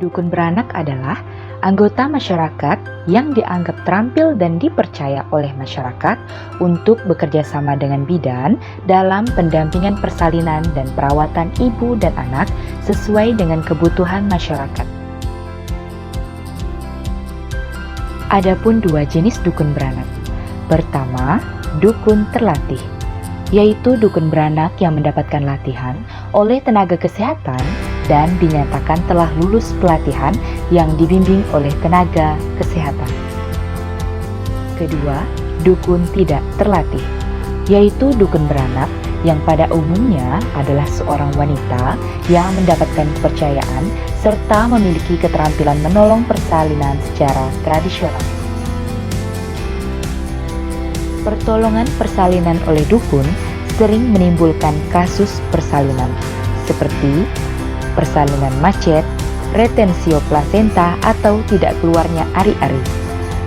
Dukun beranak adalah anggota masyarakat yang dianggap terampil dan dipercaya oleh masyarakat untuk bekerja sama dengan bidan dalam pendampingan persalinan dan perawatan ibu dan anak sesuai dengan kebutuhan masyarakat. Adapun dua jenis dukun beranak. Pertama, dukun terlatih, yaitu dukun beranak yang mendapatkan latihan oleh tenaga kesehatan dan dinyatakan telah lulus pelatihan yang dibimbing oleh tenaga kesehatan. Kedua, dukun tidak terlatih, yaitu dukun beranak yang pada umumnya adalah seorang wanita yang mendapatkan kepercayaan serta memiliki keterampilan menolong persalinan secara tradisional. Pertolongan persalinan oleh dukun sering menimbulkan kasus persalinan seperti persalinan macet, retensio plasenta atau tidak keluarnya ari-ari,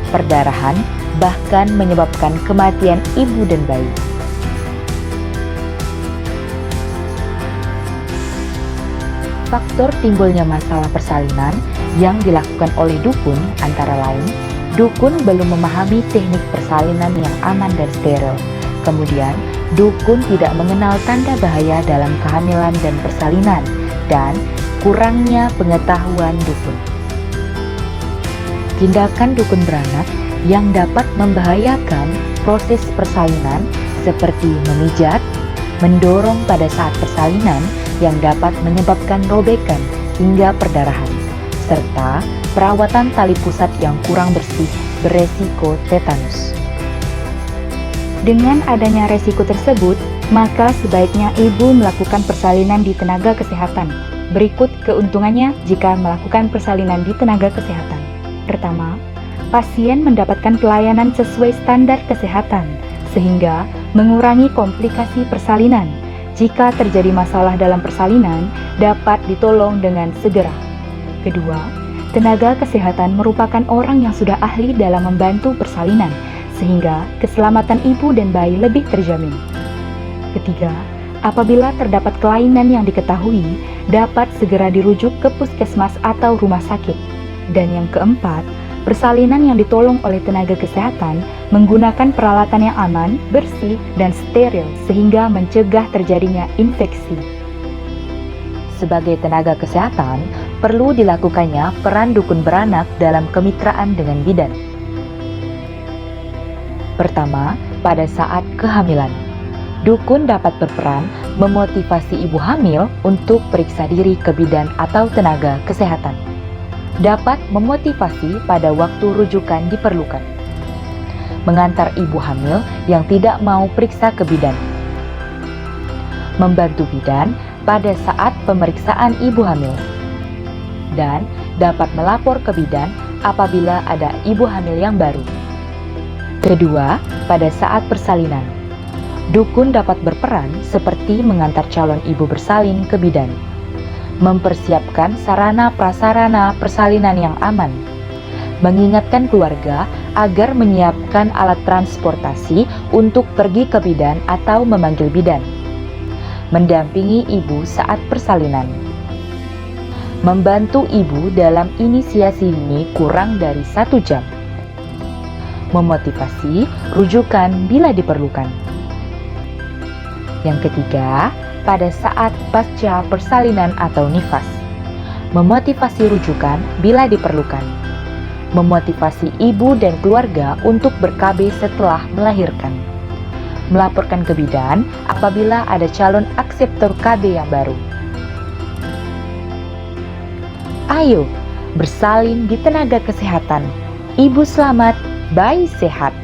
perdarahan, bahkan menyebabkan kematian ibu dan bayi. Faktor timbulnya masalah persalinan yang dilakukan oleh dukun antara lain, dukun belum memahami teknik persalinan yang aman dan steril. Kemudian, dukun tidak mengenal tanda bahaya dalam kehamilan dan persalinan, dan kurangnya pengetahuan dukun. Tindakan dukun beranak yang dapat membahayakan proses persalinan seperti memijat, mendorong pada saat persalinan yang dapat menyebabkan robekan hingga perdarahan, serta perawatan tali pusat yang kurang bersih beresiko tetanus. Dengan adanya resiko tersebut, maka sebaiknya ibu melakukan persalinan di tenaga kesehatan. Berikut keuntungannya jika melakukan persalinan di tenaga kesehatan. Pertama, pasien mendapatkan pelayanan sesuai standar kesehatan, sehingga mengurangi komplikasi persalinan. Jika terjadi masalah dalam persalinan, dapat ditolong dengan segera. Kedua, tenaga kesehatan merupakan orang yang sudah ahli dalam membantu persalinan, sehingga keselamatan ibu dan bayi lebih terjamin. Ketiga, apabila terdapat kelainan yang diketahui, dapat segera dirujuk ke puskesmas atau rumah sakit. Dan yang keempat, persalinan yang ditolong oleh tenaga kesehatan menggunakan peralatan yang aman, bersih, dan steril sehingga mencegah terjadinya infeksi. Sebagai tenaga kesehatan, perlu dilakukannya peran dukun beranak dalam kemitraan dengan bidan. Pertama, pada saat kehamilan, dukun dapat berperan memotivasi ibu hamil untuk periksa diri ke bidan atau tenaga kesehatan. Dapat memotivasi pada waktu rujukan diperlukan. Mengantar ibu hamil yang tidak mau periksa ke bidan. Membantu bidan pada saat pemeriksaan ibu hamil. Dan dapat melapor ke bidan apabila ada ibu hamil yang baru. Kedua, pada saat persalinan, dukun dapat berperan seperti mengantar calon ibu bersalin ke bidan, mempersiapkan sarana prasarana persalinan yang aman, mengingatkan keluarga agar menyiapkan alat transportasi untuk pergi ke bidan atau memanggil bidan, mendampingi ibu saat persalinan, membantu ibu dalam inisiasi dini kurang dari 1 jam, memotivasi rujukan bila diperlukan. Yang ketiga, pada saat pasca persalinan atau nifas, memotivasi rujukan bila diperlukan, memotivasi ibu dan keluarga untuk ber-KB setelah melahirkan, melaporkan ke bidan apabila ada calon akseptor KB yang baru. Ayo, bersalin di tenaga kesehatan. Ibu selamat, bayi sehat.